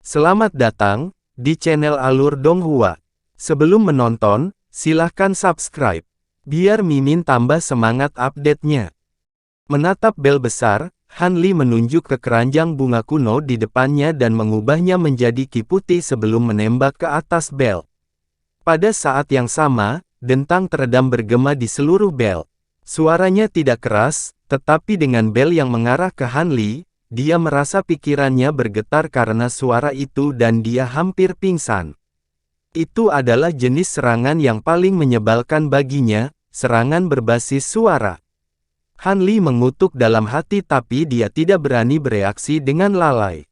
Selamat datang di channel Alur Donghua. Sebelum menonton, silahkan subscribe, biar Mimin tambah semangat update-nya. Menatap bel besar, Han Li menunjuk ke keranjang bunga kuno di depannya dan mengubahnya menjadi ki putih sebelum menembak ke atas bel. Pada saat yang sama, dentang teredam bergema di seluruh bel. Suaranya tidak keras, tetapi dengan bel yang mengarah ke Han Li, dia merasa pikirannya bergetar karena suara itu dan dia hampir pingsan. Itu adalah jenis serangan yang paling menyebalkan baginya, serangan berbasis suara. Han Li mengutuk dalam hati tapi dia tidak berani bereaksi dengan lalai.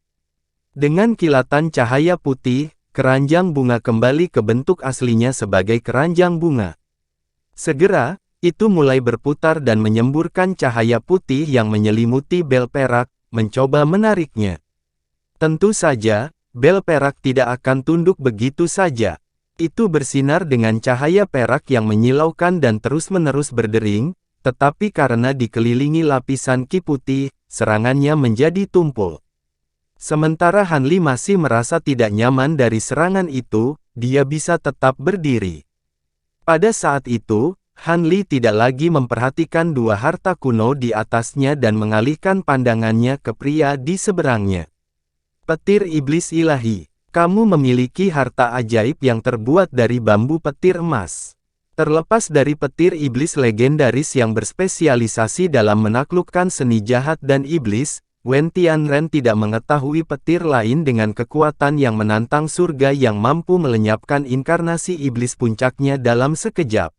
Dengan kilatan cahaya putih, keranjang bunga kembali ke bentuk aslinya sebagai keranjang bunga. Segera, itu mulai berputar dan menyemburkan cahaya putih yang menyelimuti bel perak, mencoba menariknya. Tentu saja, bel perak tidak akan tunduk begitu saja. Itu bersinar dengan cahaya perak yang menyilaukan dan terus-menerus berdering, tetapi karena dikelilingi lapisan ki putih, serangannya menjadi tumpul. Sementara Han Li masih merasa tidak nyaman dari serangan itu, dia bisa tetap berdiri. Pada saat itu, Han Li tidak lagi memperhatikan dua harta kuno di atasnya dan mengalihkan pandangannya ke pria di seberangnya. Petir iblis ilahi, kamu memiliki harta ajaib yang terbuat dari bambu petir emas. Terlepas dari petir iblis legendaris yang berspesialisasi dalam menaklukkan seni jahat dan iblis, Wen Tianren tidak mengetahui petir lain dengan kekuatan yang menantang surga yang mampu melenyapkan inkarnasi iblis puncaknya dalam sekejap.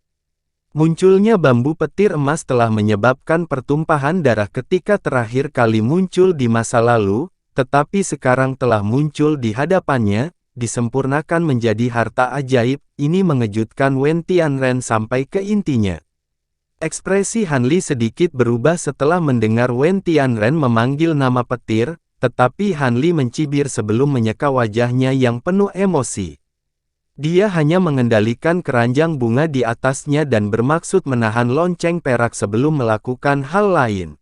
Munculnya bambu petir emas telah menyebabkan pertumpahan darah ketika terakhir kali muncul di masa lalu, tetapi sekarang telah muncul di hadapannya, disempurnakan menjadi harta ajaib. Ini mengejutkan Wen Tianren sampai ke intinya. Ekspresi Han Li sedikit berubah setelah mendengar Wen Tianren memanggil nama petir, tetapi Han Li mencibir sebelum menyeka wajahnya yang penuh emosi. Dia hanya mengendalikan keranjang bunga di atasnya dan bermaksud menahan lonceng perak sebelum melakukan hal lain.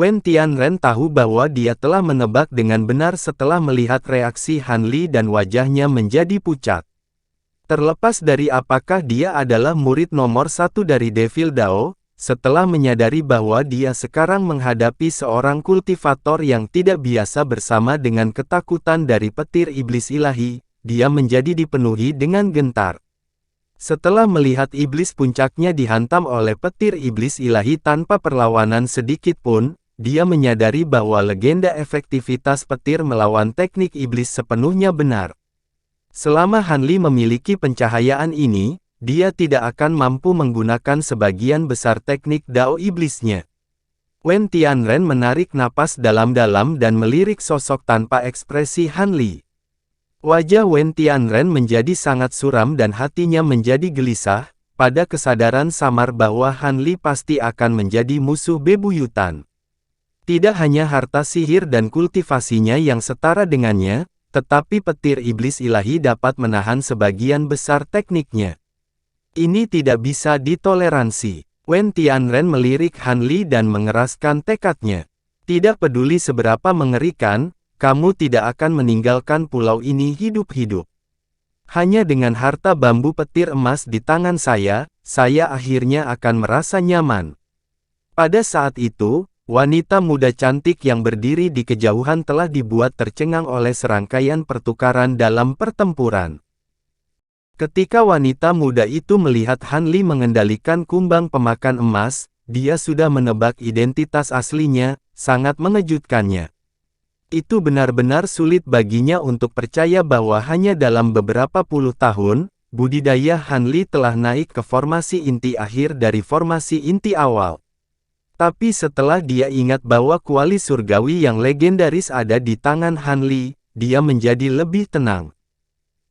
Wen Tianren tahu bahwa dia telah menebak dengan benar setelah melihat reaksi Han Li dan wajahnya menjadi pucat. Terlepas dari apakah dia adalah murid nomor 1 dari Devil Dao, setelah menyadari bahwa dia sekarang menghadapi seorang kultivator yang tidak biasa bersama dengan ketakutan dari petir iblis ilahi, dia menjadi dipenuhi dengan gentar. Setelah melihat iblis puncaknya dihantam oleh petir iblis ilahi tanpa perlawanan sedikit pun, dia menyadari bahwa legenda efektivitas petir melawan teknik iblis sepenuhnya benar. Selama Han Li memiliki pencahayaan ini, dia tidak akan mampu menggunakan sebagian besar teknik Dao iblisnya. Wen Tianren menarik napas dalam-dalam dan melirik sosok tanpa ekspresi Han Li. Wajah Wen Tianren menjadi sangat suram dan hatinya menjadi gelisah, pada kesadaran samar bahwa Han Li pasti akan menjadi musuh bebuyutan. Tidak hanya harta sihir dan kultivasinya yang setara dengannya, tetapi petir iblis ilahi dapat menahan sebagian besar tekniknya. Ini tidak bisa ditoleransi. Wen Tianren melirik Han Li dan mengeraskan tekadnya. Tidak peduli seberapa mengerikan, kamu tidak akan meninggalkan pulau ini hidup-hidup. Hanya dengan harta bambu petir emas di tangan saya akhirnya akan merasa nyaman. Pada saat itu, wanita muda cantik yang berdiri di kejauhan telah dibuat tercengang oleh serangkaian pertukaran dalam pertempuran. Ketika wanita muda itu melihat Han Li mengendalikan kumbang pemakan emas, dia sudah menebak identitas aslinya, sangat mengejutkannya. Itu benar-benar sulit baginya untuk percaya bahwa hanya dalam beberapa puluh tahun, budidaya Han Li telah naik ke formasi inti akhir dari formasi inti awal. Tapi setelah dia ingat bahwa kuali surgawi yang legendaris ada di tangan Han Li, dia menjadi lebih tenang.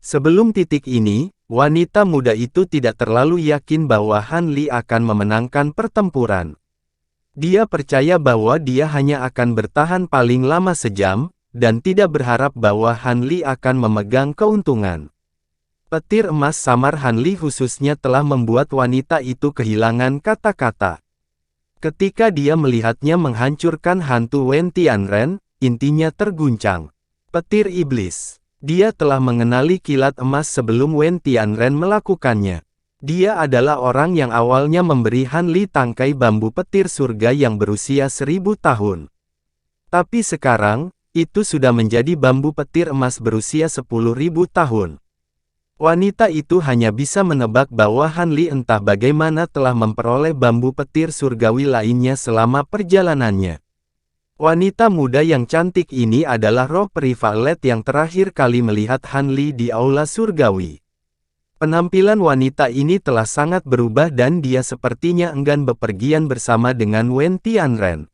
Sebelum titik ini, wanita muda itu tidak terlalu yakin bahwa Han Li akan memenangkan pertempuran. Dia percaya bahwa dia hanya akan bertahan paling lama sejam, dan tidak berharap bahwa Han Li akan memegang keuntungan. Petir emas samar Han Li khususnya telah membuat wanita itu kehilangan kata-kata. Ketika dia melihatnya menghancurkan hantu Wen Tianren, intinya terguncang. Petir Iblis. Dia telah mengenali kilat emas sebelum Wen Tianren melakukannya. Dia adalah orang yang awalnya memberi Han Li tangkai bambu petir surga yang berusia 1000 tahun. Tapi sekarang, itu sudah menjadi bambu petir emas berusia 10.000 tahun. Wanita itu hanya bisa menebak bahwa Han Li entah bagaimana telah memperoleh bambu petir surgawi lainnya selama perjalanannya. Wanita muda yang cantik ini adalah roh peri Violet yang terakhir kali melihat Han Li di aula surgawi. Penampilan wanita ini telah sangat berubah dan dia sepertinya enggan bepergian bersama dengan Wen Tianren.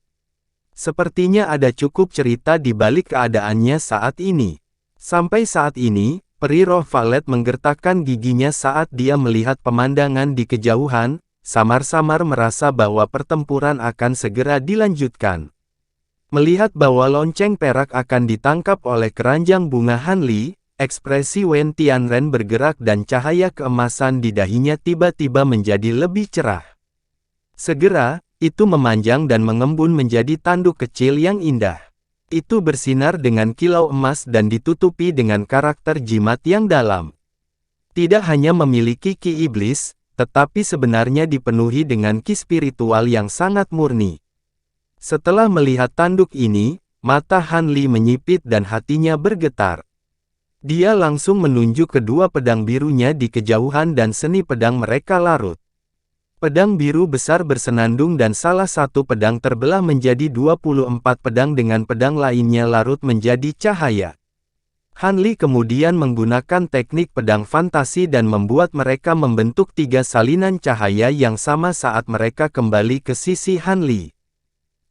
Sepertinya ada cukup cerita di balik keadaannya saat ini. Sampai saat ini, peri roh Violet menggertakkan giginya saat dia melihat pemandangan di kejauhan, samar-samar merasa bahwa pertempuran akan segera dilanjutkan. Melihat bahwa lonceng perak akan ditangkap oleh keranjang bunga Han Li, ekspresi Wen Tianren bergerak dan cahaya keemasan di dahinya tiba-tiba menjadi lebih cerah. Segera, itu memanjang dan mengembun menjadi tanduk kecil yang indah. Itu bersinar dengan kilau emas dan ditutupi dengan karakter jimat yang dalam. Tidak hanya memiliki ki iblis, tetapi sebenarnya dipenuhi dengan ki spiritual yang sangat murni. Setelah melihat tanduk ini, mata Han Li menyipit dan hatinya bergetar. Dia langsung menunjuk kedua pedang birunya di kejauhan dan seni pedang mereka larut. Pedang biru besar bersenandung dan salah satu pedang terbelah menjadi 24 pedang dengan pedang lainnya larut menjadi cahaya. Han Li kemudian menggunakan teknik pedang fantasi dan membuat mereka membentuk 3 salinan cahaya yang sama saat mereka kembali ke sisi Han Li.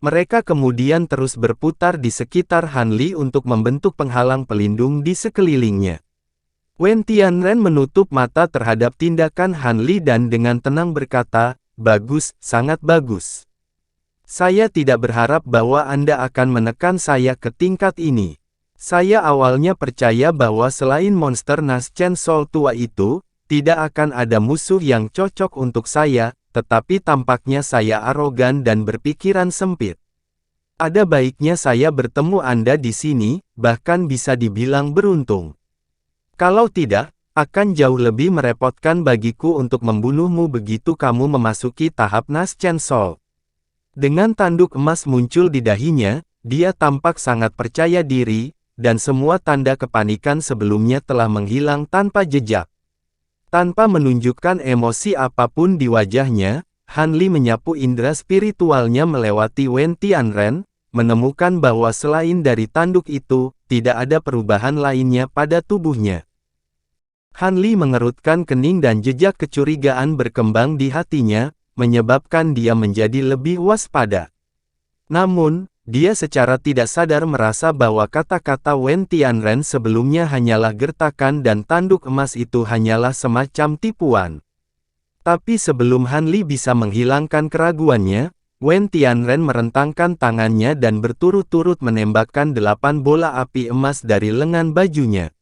Mereka kemudian terus berputar di sekitar Han Li untuk membentuk penghalang pelindung di sekelilingnya. Wen Tianren menutup mata terhadap tindakan Han Li dan dengan tenang berkata, "Bagus, sangat bagus. Saya tidak berharap bahwa Anda akan menekan saya ke tingkat ini. Saya awalnya percaya bahwa selain monster Naschen Soul tua itu, tidak akan ada musuh yang cocok untuk saya, tetapi tampaknya saya arogan dan berpikiran sempit. Ada baiknya saya bertemu Anda di sini, bahkan bisa dibilang beruntung. Kalau tidak, akan jauh lebih merepotkan bagiku untuk membunuhmu begitu kamu memasuki tahap Naschen Soul." Dengan tanduk emas muncul di dahinya, dia tampak sangat percaya diri, dan semua tanda kepanikan sebelumnya telah menghilang tanpa jejak. Tanpa menunjukkan emosi apapun di wajahnya, Han Li menyapu indera spiritualnya melewati Wen Tianren, menemukan bahwa selain dari tanduk itu, tidak ada perubahan lainnya pada tubuhnya. Han Li mengerutkan kening dan jejak kecurigaan berkembang di hatinya, menyebabkan dia menjadi lebih waspada. Namun, dia secara tidak sadar merasa bahwa kata-kata Wen Tianren sebelumnya hanyalah gertakan dan tanduk emas itu hanyalah semacam tipuan. Tapi sebelum Han Li bisa menghilangkan keraguannya, Wen Tianren merentangkan tangannya dan berturut-turut menembakkan 8 bola api emas dari lengan bajunya.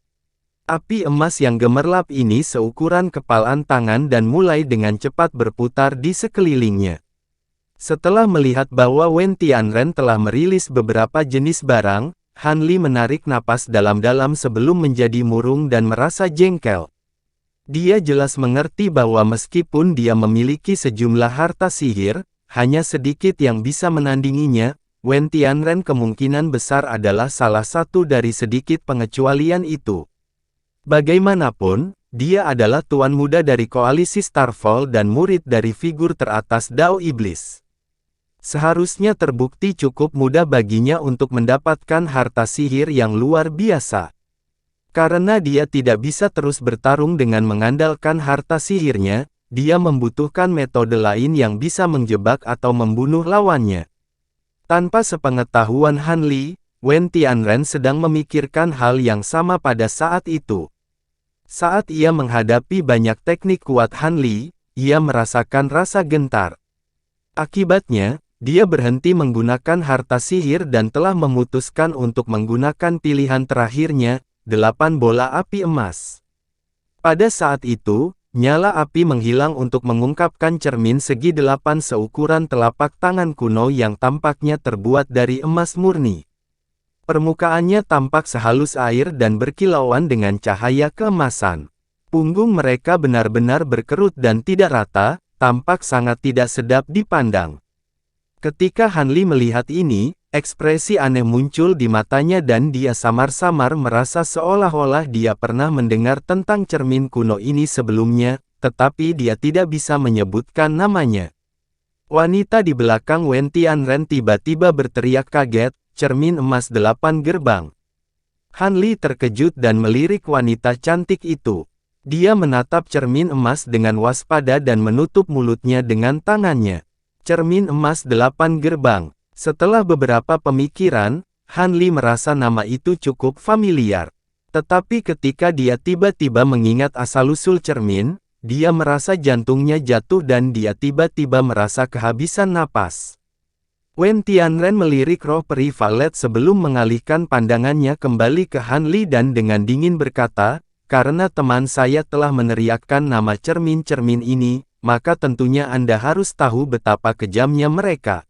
Api emas yang gemerlap ini seukuran kepalan tangan dan mulai dengan cepat berputar di sekelilingnya. Setelah melihat bahwa Wen Tianren telah merilis beberapa jenis barang, Han Li menarik napas dalam-dalam sebelum menjadi murung dan merasa jengkel. Dia jelas mengerti bahwa meskipun dia memiliki sejumlah harta sihir, hanya sedikit yang bisa menandinginya. Wen Tianren kemungkinan besar adalah salah satu dari sedikit pengecualian itu. Bagaimanapun, dia adalah tuan muda dari koalisi Starfall dan murid dari figur teratas Dao Iblis. Seharusnya terbukti cukup mudah baginya untuk mendapatkan harta sihir yang luar biasa. Karena dia tidak bisa terus bertarung dengan mengandalkan harta sihirnya, dia membutuhkan metode lain yang bisa menjebak atau membunuh lawannya. Tanpa sepengetahuan Han Li, Wen Tianren sedang memikirkan hal yang sama pada saat itu. Saat ia menghadapi banyak teknik kuat Han Li, ia merasakan rasa gentar. Akibatnya, dia berhenti menggunakan harta sihir dan telah memutuskan untuk menggunakan pilihan terakhirnya, 8 bola api emas. Pada saat itu, nyala api menghilang untuk mengungkapkan cermin segi 8 seukuran telapak tangan kuno yang tampaknya terbuat dari emas murni. Permukaannya tampak sehalus air dan berkilauan dengan cahaya keemasan. Punggung mereka benar-benar berkerut dan tidak rata, tampak sangat tidak sedap dipandang. Ketika Han Li melihat ini, ekspresi aneh muncul di matanya dan dia samar-samar merasa seolah-olah dia pernah mendengar tentang cermin kuno ini sebelumnya, tetapi dia tidak bisa menyebutkan namanya. Wanita di belakang Wen Tianren tiba-tiba berteriak kaget, cermin emas 8 gerbang. Han Li terkejut dan melirik wanita cantik itu. Dia menatap cermin emas dengan waspada dan menutup mulutnya dengan tangannya. Cermin emas 8 gerbang. Setelah beberapa pemikiran, Han Li merasa nama itu cukup familiar. Tetapi ketika dia tiba-tiba mengingat asal-usul cermin, dia merasa jantungnya jatuh dan dia tiba-tiba merasa kehabisan napas. Wen Tianren melirik roh peri Valet sebelum mengalihkan pandangannya kembali ke Han Li dan dengan dingin berkata, "Karena teman saya telah meneriakkan nama cermin-cermin ini, maka tentunya Anda harus tahu betapa kejamnya mereka.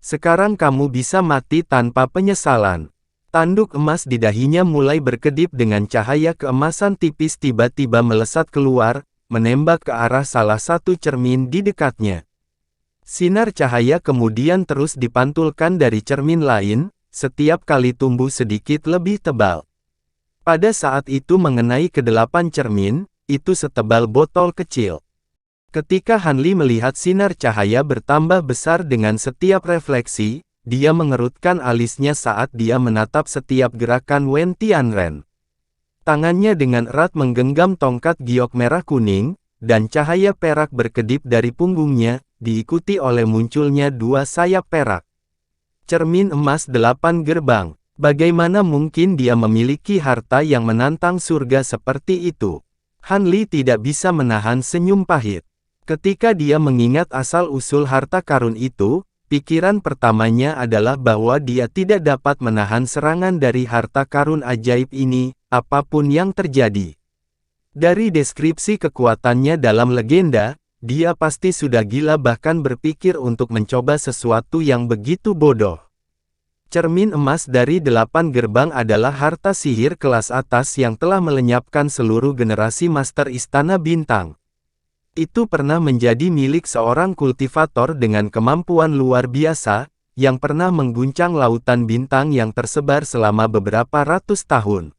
Sekarang kamu bisa mati tanpa penyesalan." Tanduk emas di dahinya mulai berkedip dengan cahaya keemasan tipis tiba-tiba melesat keluar, menembak ke arah salah satu cermin di dekatnya. Sinar cahaya kemudian terus dipantulkan dari cermin lain, setiap kali tumbuh sedikit lebih tebal. Pada saat itu mengenai ke-8 cermin, itu setebal botol kecil. Ketika Han Li melihat sinar cahaya bertambah besar dengan setiap refleksi, dia mengerutkan alisnya saat dia menatap setiap gerakan Wen Tianren. Tangannya dengan erat menggenggam tongkat giok merah kuning, dan cahaya perak berkedip dari punggungnya, diikuti oleh munculnya 2 sayap perak. Cermin emas 8 gerbang. Bagaimana mungkin dia memiliki harta yang menantang surga seperti itu? Han Li tidak bisa menahan senyum pahit. Ketika dia mengingat asal-usul harta karun itu, pikiran pertamanya adalah bahwa dia tidak dapat menahan serangan dari harta karun ajaib ini, apapun yang terjadi. Dari deskripsi kekuatannya dalam legenda, dia pasti sudah gila bahkan berpikir untuk mencoba sesuatu yang begitu bodoh. Cermin emas dari 8 gerbang adalah harta sihir kelas atas yang telah melenyapkan seluruh generasi Master Istana Bintang. Itu pernah menjadi milik seorang kultivator dengan kemampuan luar biasa, yang pernah mengguncang lautan bintang yang tersebar selama beberapa ratus tahun.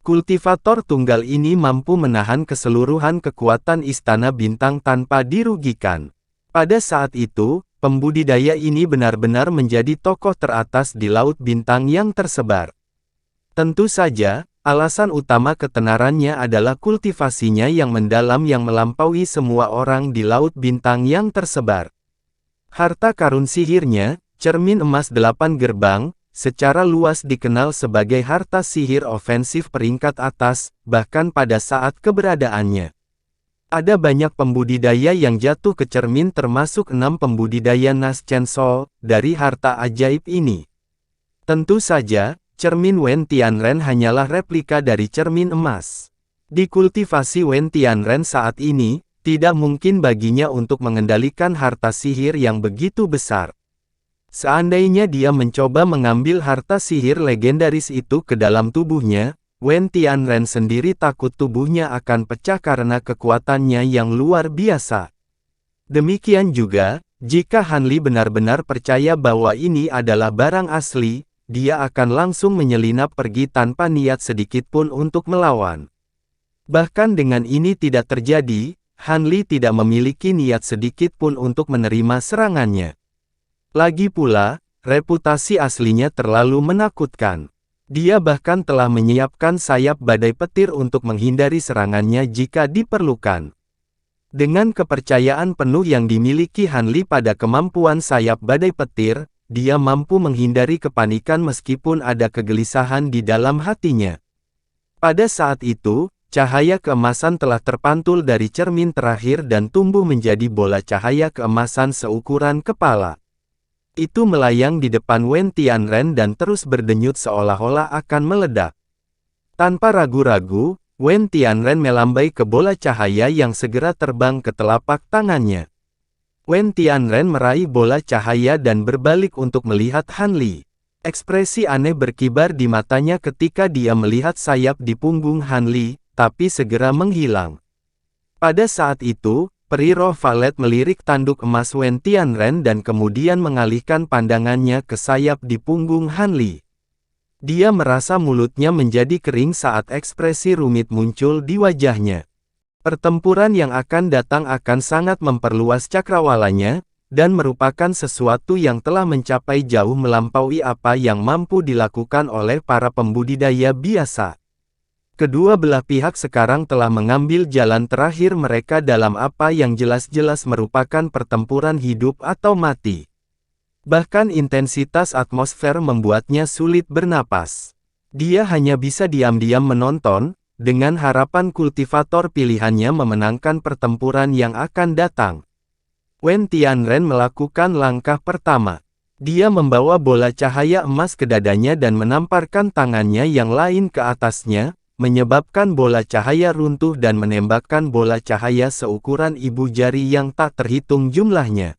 Kultivator tunggal ini mampu menahan keseluruhan kekuatan Istana Bintang tanpa dirugikan. Pada saat itu, pembudidaya ini benar-benar menjadi tokoh teratas di Laut Bintang yang tersebar. Tentu saja, alasan utama ketenarannya adalah kultivasinya yang mendalam yang melampaui semua orang di Laut Bintang yang tersebar. Harta karun sihirnya, cermin emas 8 gerbang, secara luas dikenal sebagai harta sihir ofensif peringkat atas, bahkan pada saat keberadaannya. Ada banyak pembudidaya yang jatuh ke cermin termasuk 6 pembudidaya Nas Chen Sol, dari harta ajaib ini. Tentu saja, cermin Wen Tianren hanyalah replika dari cermin emas. Di kultivasi Wen Tianren saat ini, tidak mungkin baginya untuk mengendalikan harta sihir yang begitu besar. Seandainya dia mencoba mengambil harta sihir legendaris itu ke dalam tubuhnya, Wen Tianren sendiri takut tubuhnya akan pecah karena kekuatannya yang luar biasa. Demikian juga, jika Han Li benar-benar percaya bahwa ini adalah barang asli, dia akan langsung menyelinap pergi tanpa niat sedikitpun untuk melawan. Bahkan dengan ini tidak terjadi, Han Li tidak memiliki niat sedikitpun untuk menerima serangannya. Lagi pula, reputasi aslinya terlalu menakutkan. Dia bahkan telah menyiapkan sayap badai petir untuk menghindari serangannya jika diperlukan. Dengan kepercayaan penuh yang dimiliki Han Li pada kemampuan sayap badai petir, dia mampu menghindari kepanikan meskipun ada kegelisahan di dalam hatinya. Pada saat itu, cahaya keemasan telah terpantul dari cermin terakhir dan tumbuh menjadi bola cahaya keemasan seukuran kepala. Itu melayang di depan Wen Tianren dan terus berdenyut seolah-olah akan meledak. Tanpa ragu-ragu, Wen Tianren melambai ke bola cahaya yang segera terbang ke telapak tangannya. Wen Tianren meraih bola cahaya dan berbalik untuk melihat Han Li. Ekspresi aneh berkibar di matanya ketika dia melihat sayap di punggung Han Li, tapi segera menghilang. Pada saat itu, peri roh Valet melirik tanduk emas Wen Tianren dan kemudian mengalihkan pandangannya ke sayap di punggung Han Li. Dia merasa mulutnya menjadi kering saat ekspresi rumit muncul di wajahnya. Pertempuran yang akan datang akan sangat memperluas cakrawalanya, dan merupakan sesuatu yang telah mencapai jauh melampaui apa yang mampu dilakukan oleh para pembudidaya biasa. Kedua belah pihak sekarang telah mengambil jalan terakhir mereka dalam apa yang jelas-jelas merupakan pertempuran hidup atau mati. Bahkan intensitas atmosfer membuatnya sulit bernapas. Dia hanya bisa diam-diam menonton, dengan harapan kultivator pilihannya memenangkan pertempuran yang akan datang. Wen Tianren melakukan langkah pertama. Dia membawa bola cahaya emas ke dadanya dan menamparkan tangannya yang lain ke atasnya, menyebabkan bola cahaya runtuh dan menembakkan bola cahaya seukuran ibu jari yang tak terhitung jumlahnya.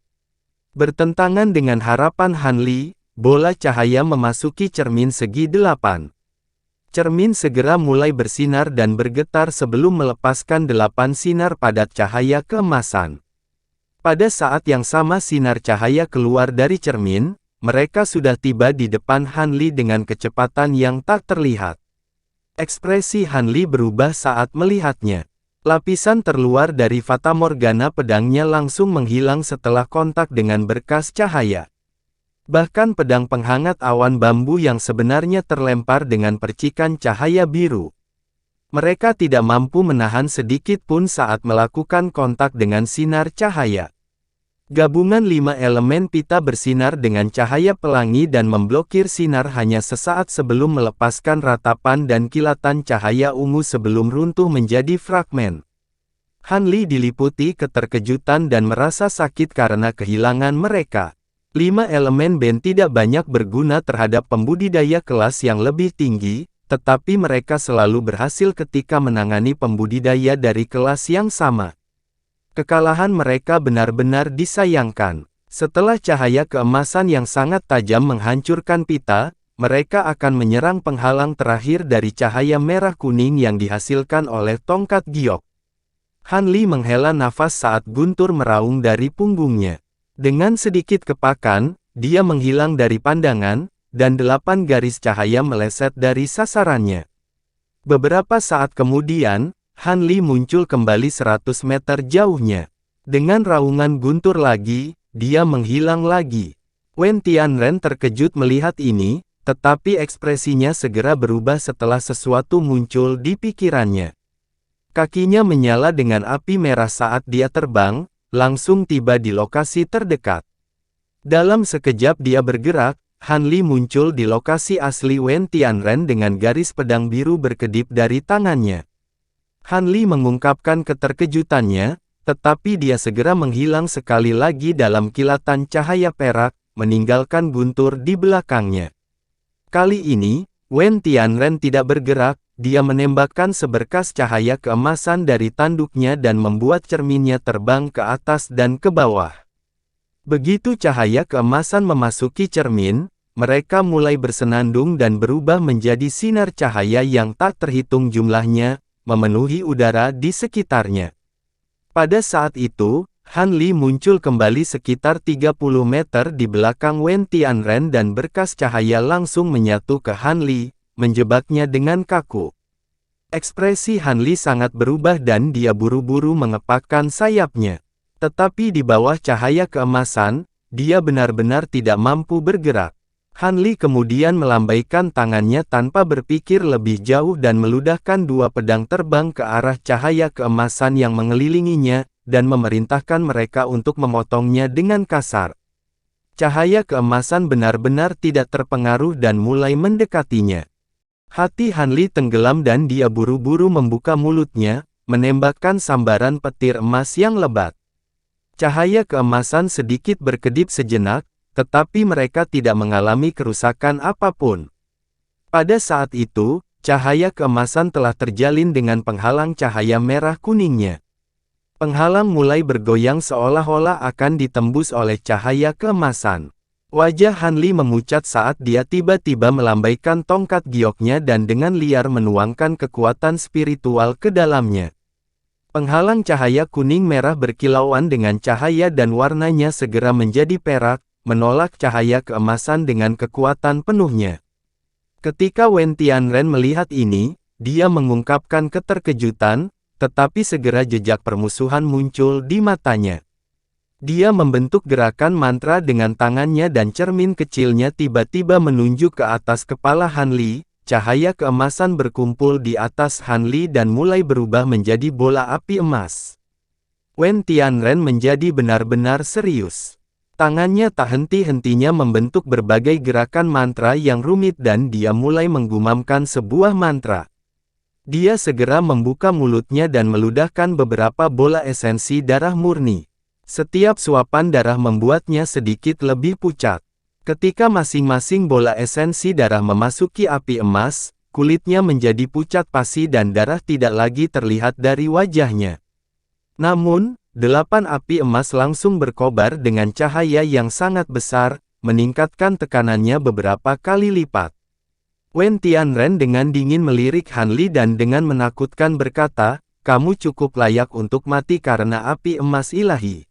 Bertentangan dengan harapan Han Li, bola cahaya memasuki cermin segi 8. Cermin segera mulai bersinar dan bergetar sebelum melepaskan 8 sinar padat cahaya keemasan. Pada saat yang sama sinar cahaya keluar dari cermin, mereka sudah tiba di depan Han Li dengan kecepatan yang tak terlihat. Ekspresi Han Li berubah saat melihatnya. Lapisan terluar dari Fata Morgana pedangnya langsung menghilang setelah kontak dengan berkas cahaya. Bahkan pedang penghangat awan bambu yang sebenarnya terlempar dengan percikan cahaya biru. Mereka tidak mampu menahan sedikit pun saat melakukan kontak dengan sinar cahaya. Gabungan 5 elemen pita bersinar dengan cahaya pelangi dan memblokir sinar hanya sesaat sebelum melepaskan ratapan dan kilatan cahaya ungu sebelum runtuh menjadi fragmen. Han Li diliputi keterkejutan dan merasa sakit karena kehilangan mereka. 5 elemen band tidak banyak berguna terhadap pembudidaya kelas yang lebih tinggi, tetapi mereka selalu berhasil ketika menangani pembudidaya dari kelas yang sama. Kekalahan mereka benar-benar disayangkan. Setelah cahaya keemasan yang sangat tajam menghancurkan pita, mereka akan menyerang penghalang terakhir dari cahaya merah kuning yang dihasilkan oleh tongkat giok. Han Li menghela nafas saat guntur meraung dari punggungnya. Dengan sedikit kepakan, dia menghilang dari pandangan, dan 8 garis cahaya meleset dari sasarannya. Beberapa saat kemudian, Han Li muncul kembali 100 meter jauhnya. Dengan raungan guntur lagi, dia menghilang lagi. Wen Tianren terkejut melihat ini, tetapi ekspresinya segera berubah setelah sesuatu muncul di pikirannya. Kakinya menyala dengan api merah saat dia terbang, langsung tiba di lokasi terdekat. Dalam sekejap dia bergerak, Han Li muncul di lokasi asli Wen Tianren dengan garis pedang biru berkedip dari tangannya. Han Li mengungkapkan keterkejutannya, tetapi dia segera menghilang sekali lagi dalam kilatan cahaya perak, meninggalkan guntur di belakangnya. Kali ini, Wen Tianren tidak bergerak, dia menembakkan seberkas cahaya keemasan dari tanduknya dan membuat cerminnya terbang ke atas dan ke bawah. Begitu cahaya keemasan memasuki cermin, mereka mulai bersenandung dan berubah menjadi sinar cahaya yang tak terhitung jumlahnya, memenuhi udara di sekitarnya. Pada saat itu, Han Li muncul kembali sekitar 30 meter di belakang Wen Tianren dan berkas cahaya langsung menyatu ke Han Li, menjebaknya dengan kaku. Ekspresi Han Li sangat berubah dan dia buru-buru mengepakkan sayapnya. Tetapi di bawah cahaya keemasan, dia benar-benar tidak mampu bergerak. Han Li kemudian melambaikan tangannya tanpa berpikir lebih jauh dan meludahkan 2 pedang terbang ke arah cahaya keemasan yang mengelilinginya, dan memerintahkan mereka untuk memotongnya dengan kasar. Cahaya keemasan benar-benar tidak terpengaruh dan mulai mendekatinya. Hati Han Li tenggelam dan dia buru-buru membuka mulutnya, menembakkan sambaran petir emas yang lebat. Cahaya keemasan sedikit berkedip sejenak, tetapi mereka tidak mengalami kerusakan apapun. Pada saat itu, cahaya keemasan telah terjalin dengan penghalang cahaya merah kuningnya. Penghalang mulai bergoyang seolah-olah akan ditembus oleh cahaya keemasan. Wajah Han Li memucat saat dia tiba-tiba melambaikan tongkat gioknya dan dengan liar menuangkan kekuatan spiritual ke dalamnya. Penghalang cahaya kuning merah berkilauan dengan cahaya dan warnanya segera menjadi perak, menolak cahaya keemasan dengan kekuatan penuhnya. Ketika Wen Tianren melihat ini, dia mengungkapkan keterkejutan, tetapi segera jejak permusuhan muncul di matanya. Dia membentuk gerakan mantra dengan tangannya dan cermin kecilnya tiba-tiba menunjuk ke atas kepala Han Li, cahaya keemasan berkumpul di atas Han Li dan mulai berubah menjadi bola api emas. Wen Tianren menjadi benar-benar serius. Tangannya tak henti-hentinya membentuk berbagai gerakan mantra yang rumit dan dia mulai menggumamkan sebuah mantra. Dia segera membuka mulutnya dan meludahkan beberapa bola esensi darah murni. Setiap suapan darah membuatnya sedikit lebih pucat. Ketika masing-masing bola esensi darah memasuki api emas, kulitnya menjadi pucat pasi dan darah tidak lagi terlihat dari wajahnya. Namun, 8 api emas langsung berkobar dengan cahaya yang sangat besar, meningkatkan tekanannya beberapa kali lipat. Wen Tianren dengan dingin melirik Han Li dan dengan menakutkan berkata, "Kamu cukup layak untuk mati karena api emas ilahi.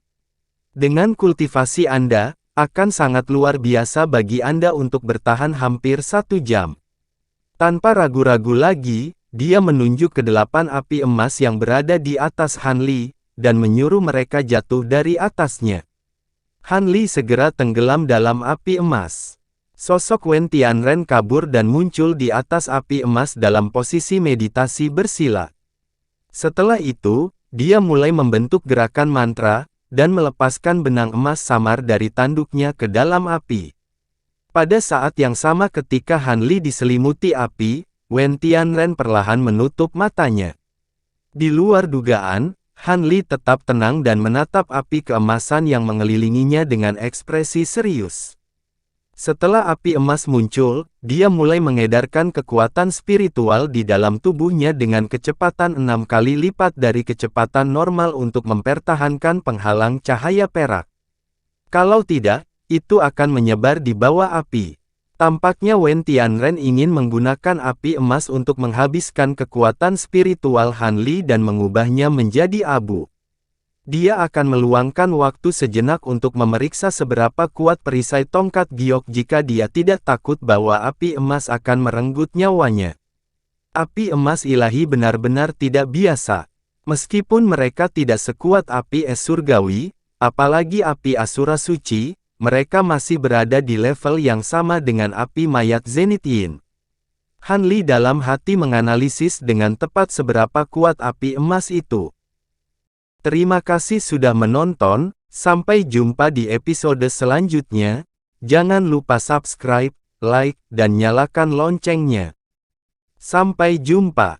Dengan kultivasi Anda, akan sangat luar biasa bagi Anda untuk bertahan hampir 1 jam." Tanpa ragu-ragu lagi, dia menunjuk ke 8 api emas yang berada di atas Han Li, dan menyuruh mereka jatuh dari atasnya. Han Li segera tenggelam dalam api emas. Sosok Wen Tianren kabur dan muncul di atas api emas dalam posisi meditasi bersila. Setelah itu, dia mulai membentuk gerakan mantra, dan melepaskan benang emas samar dari tanduknya ke dalam api. Pada saat yang sama ketika Han Li diselimuti api, Wen Tianren perlahan menutup matanya. Di luar dugaan, Han Li tetap tenang dan menatap api keemasan yang mengelilinginya dengan ekspresi serius. Setelah api emas muncul, dia mulai mengedarkan kekuatan spiritual di dalam tubuhnya dengan kecepatan 6 kali lipat dari kecepatan normal untuk mempertahankan penghalang cahaya perak. Kalau tidak, itu akan menyebar di bawah api. Tampaknya Wen Tianren ingin menggunakan api emas untuk menghabiskan kekuatan spiritual Han Li dan mengubahnya menjadi abu. Dia akan meluangkan waktu sejenak untuk memeriksa seberapa kuat perisai tongkat giok jika dia tidak takut bahwa api emas akan merenggut nyawanya. Api emas ilahi benar-benar tidak biasa. Meskipun mereka tidak sekuat api es surgawi, apalagi api asura suci, mereka masih berada di level yang sama dengan api mayat Zenith Yin. Han Li dalam hati menganalisis dengan tepat seberapa kuat api emas itu. Terima kasih sudah menonton, sampai jumpa di episode selanjutnya. Jangan lupa subscribe, like, dan nyalakan loncengnya. Sampai jumpa.